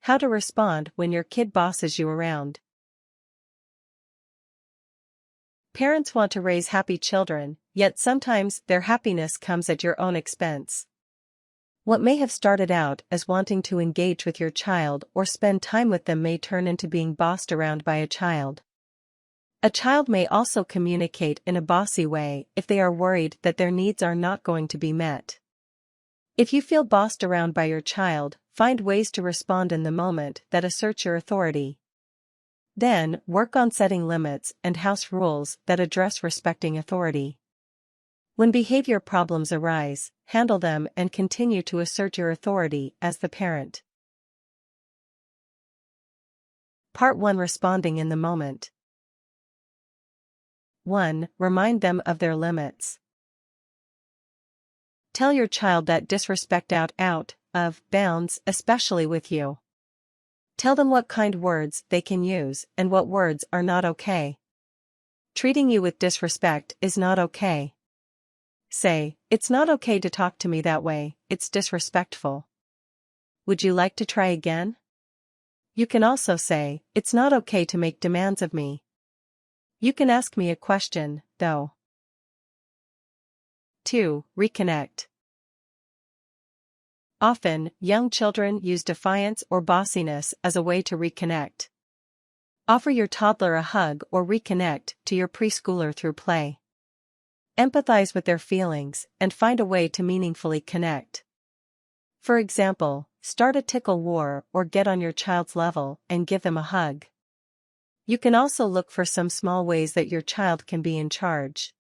How to respond when your kid bosses you around. Parents want to raise happy children, yet sometimes their happiness comes at your own expense. What may have started out as wanting to engage with your child or spend time with them may turn into being bossed around by a child. A child may also communicate in a bossy way if they are worried that their needs are not going to be met. If you feel bossed around by your child, find ways to respond in the moment that assert your authority. Then, work on setting limits and house rules that address respecting authority. When behavior problems arise, handle them and continue to assert your authority as the parent. Part 1. Responding in the moment. 1. Remind them of their limits. Tell your child that disrespect out of bounds, especially with you. Tell them what kind words they can use and what words are not okay. Treating you with disrespect is not okay. Say, "It's not okay to talk to me that way, it's disrespectful. Would you like to try again?" You can also say, "It's not okay to make demands of me. You can ask me a question, though." 2. Reconnect. Often, young children use defiance or bossiness as a way to reconnect. Offer your toddler a hug or reconnect to your preschooler through play. Empathize with their feelings and find a way to meaningfully connect. For example, start a tickle war or get on your child's level and give them a hug. You can also look for some small ways that your child can be in charge.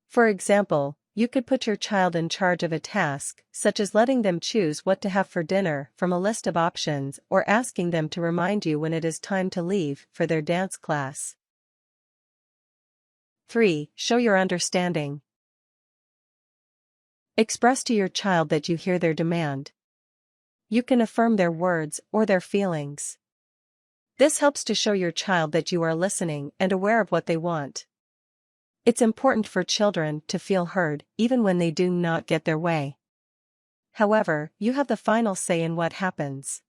For example, you could put your child in charge of a task, such as letting them choose what to have for dinner from a list of options or asking them to remind you when it is time to leave for their dance class. 3. Show your understanding. Express to your child that you hear their demand. You can affirm their words or their feelings. This helps to show your child that you are listening and aware of what they want. It's important for children to feel heard even when they do not get their way. However, you have the final say in what happens.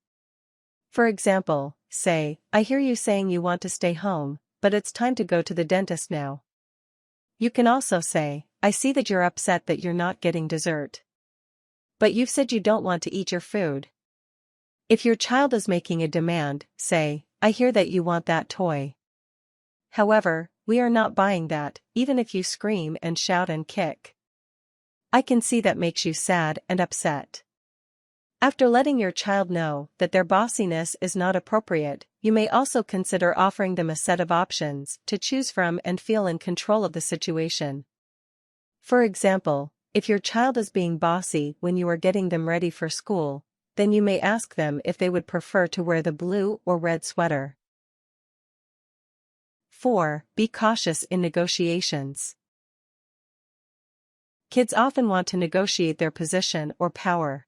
For example, say, "I hear you saying you want to stay home, but it's time to go to the dentist now." You can also say, "I see that you're upset that you're not getting dessert. But you've said you don't want to eat your food." If your child is making a demand, say, "I hear that you want that toy. However, we are not buying that, even if you scream and shout and kick. I can see that makes you sad and upset." After letting your child know that their bossiness is not appropriate, you may also consider offering them a set of options to choose from and feel in control of the situation. For example, if your child is being bossy when you are getting them ready for school, then you may ask them if they would prefer to wear the blue or red sweater. 4. Be cautious in negotiations. Kids often want to negotiate their position or power.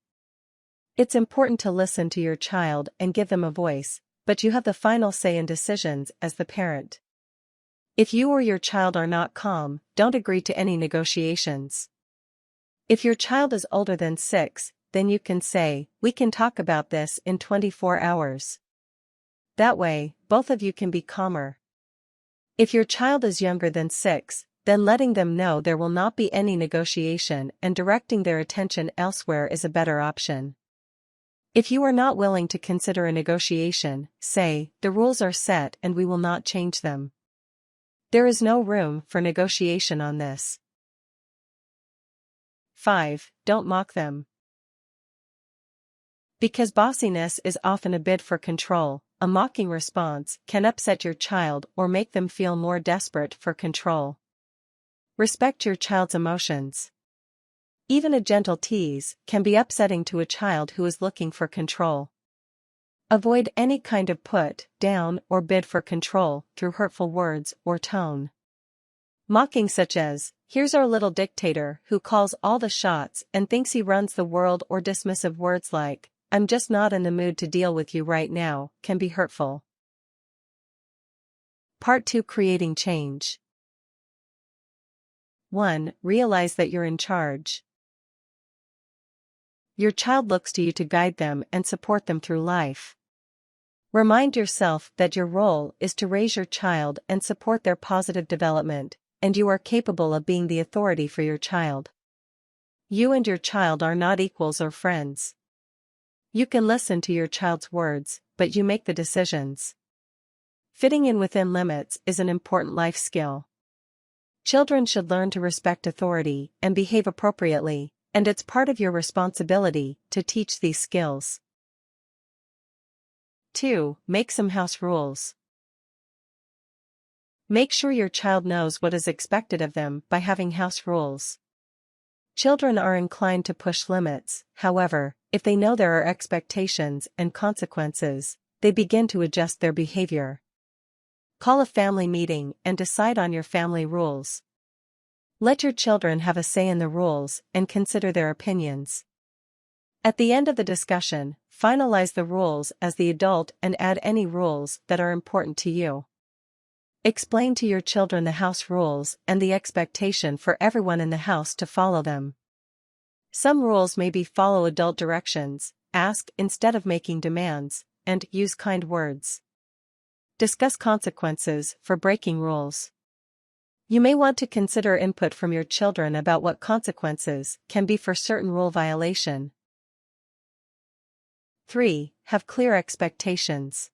It's important to listen to your child and give them a voice, but you have the final say in decisions as the parent. If you or your child are not calm, don't agree to any negotiations. If your child is older than 6, then you can say, "We can talk about this in 24 hours. That way, both of you can be calmer. If your child is younger than 6, then letting them know there will not be any negotiation and directing their attention elsewhere is a better option. If you are not willing to consider a negotiation, say, "The rules are set and we will not change them. There is no room for negotiation on this." 5. Don't mock them. Because bossiness is often a bid for control, a mocking response can upset your child or make them feel more desperate for control. Respect your child's emotions. Even a gentle tease can be upsetting to a child who is looking for control. Avoid any kind of put down or bid for control through hurtful words or tone. Mocking such as, "Here's our little dictator who calls all the shots and thinks he runs the world," or dismissive words like, "I'm just not in the mood to deal with you right now," can be hurtful. Part 2. Creating change. 1. Realize that you're in charge. Your child looks to you to guide them and support them through life. Remind yourself that your role is to raise your child and support their positive development, and you are capable of being the authority for your child. You and your child are not equals or friends. You can listen to your child's words, but you make the decisions. Fitting in within limits is an important life skill. Children should learn to respect authority and behave appropriately, and it's part of your responsibility to teach these skills. 2. Make some house rules. Make sure your child knows what is expected of them by having house rules. Children are inclined to push limits, however, if they know there are expectations and consequences, they begin to adjust their behavior. Call a family meeting and decide on your family rules. Let your children have a say in the rules and consider their opinions. At the end of the discussion, finalize the rules as the adult and add any rules that are important to you. Explain to your children the house rules and the expectation for everyone in the house to follow them. Some rules may be follow adult directions, ask instead of making demands, and use kind words. Discuss consequences for breaking rules. You may want to consider input from your children about what consequences can be for certain rule violation. 3. Have clear expectations.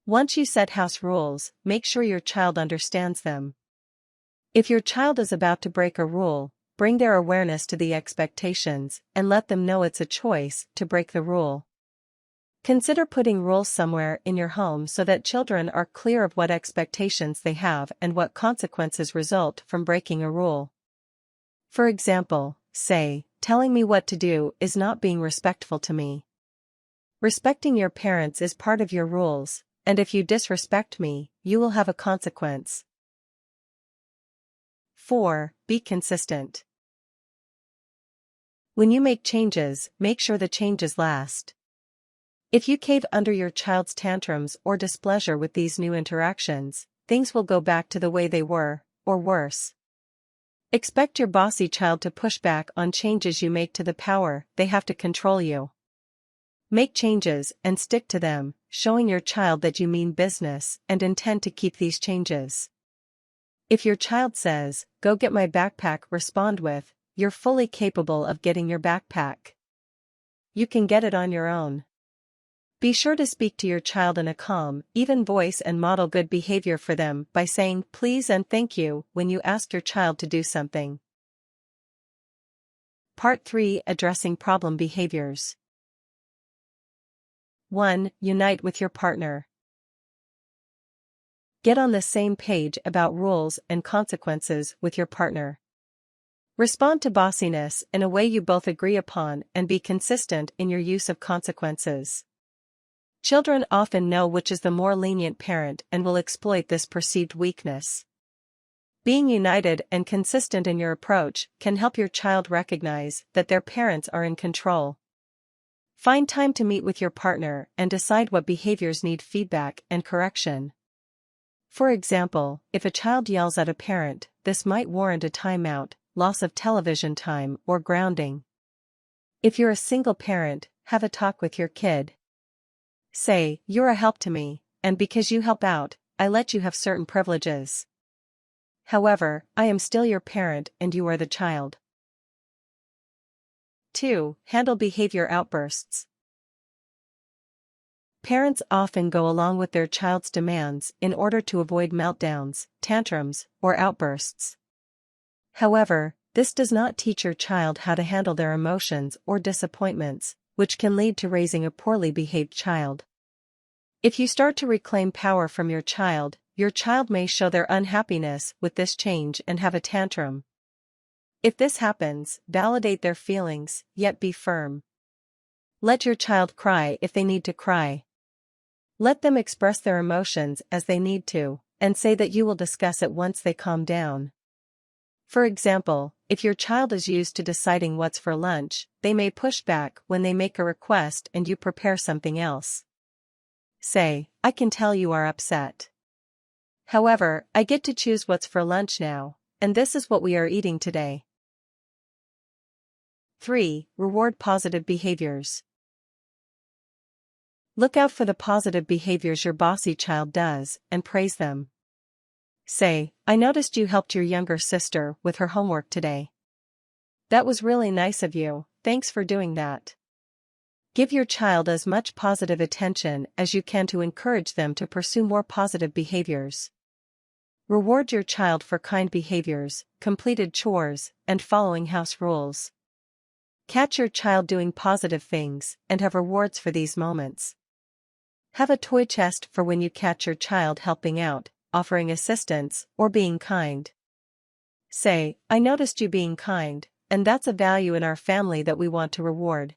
Once you set house rules, make sure your child understands them. If your child is about to break a rule, bring their awareness to the expectations and let them know it's a choice to break the rule. Consider putting rules somewhere in your home so that children are clear of what expectations they have and what consequences result from breaking a rule. For example, say, telling me what to do is not being respectful to me. Respecting your parents is part of your rules, and if you disrespect me, you will have a consequence. 4. Be consistent. When you make changes, make sure the changes last. If you cave under your child's tantrums or displeasure with these new interactions, things will go back to the way they were, or worse. Expect your bossy child to push back on changes you make to the power they have to control you. Make changes and stick to them, showing your child that you mean business and intend to keep these changes. If your child says, "Go get my backpack," respond with, "You're fully capable of getting your backpack. You can get it on your own." Be sure to speak to your child in a calm, even voice and model good behavior for them by saying please and thank you when you ask your child to do something. Part 3. Addressing problem behaviors. 1. Unite with your partner. Get on the same page about rules and consequences with your partner. Respond to bossiness in a way you both agree upon and be consistent in your use of consequences. Children often know which is the more lenient parent and will exploit this perceived weakness. Being united and consistent in your approach can help your child recognize that their parents are in control. Find time to meet with your partner and decide what behaviors need feedback and correction. For example, if a child yells at a parent, this might warrant a timeout, loss of television time, or grounding. If you're a single parent, have a talk with your kid. Say, "You're a help to me, and because you help out, I let you have certain privileges. However, I am still your parent and you are the child." 2. Handle behavior outbursts. Parents often go along with their child's demands in order to avoid meltdowns, tantrums, or outbursts. However, this does not teach your child how to handle their emotions or disappointments, which can lead to raising a poorly behaved child. If you start to reclaim power from your child may show their unhappiness with this change and have a tantrum. If this happens, validate their feelings, yet be firm. Let your child cry if they need to cry. Let them express their emotions as they need to, and say that you will discuss it once they calm down. For example, if your child is used to deciding what's for lunch, they may push back when they make a request and you prepare something else. Say, "I can tell you are upset. However, I get to choose what's for lunch now, and this is what we are eating today." 3. Reward positive behaviors. Look out for the positive behaviors your bossy child does and praise them. Say, I noticed you helped your younger sister with her homework today. That was really nice of you, thanks for doing that. Give your child as much positive attention as you can to encourage them to pursue more positive behaviors. Reward your child for kind behaviors, completed chores, and following house rules. Catch your child doing positive things and have rewards for these moments. Have a toy chest for when you catch your child helping out, offering assistance, or being kind. Say, I noticed you being kind, and that's a value in our family that we want to reward.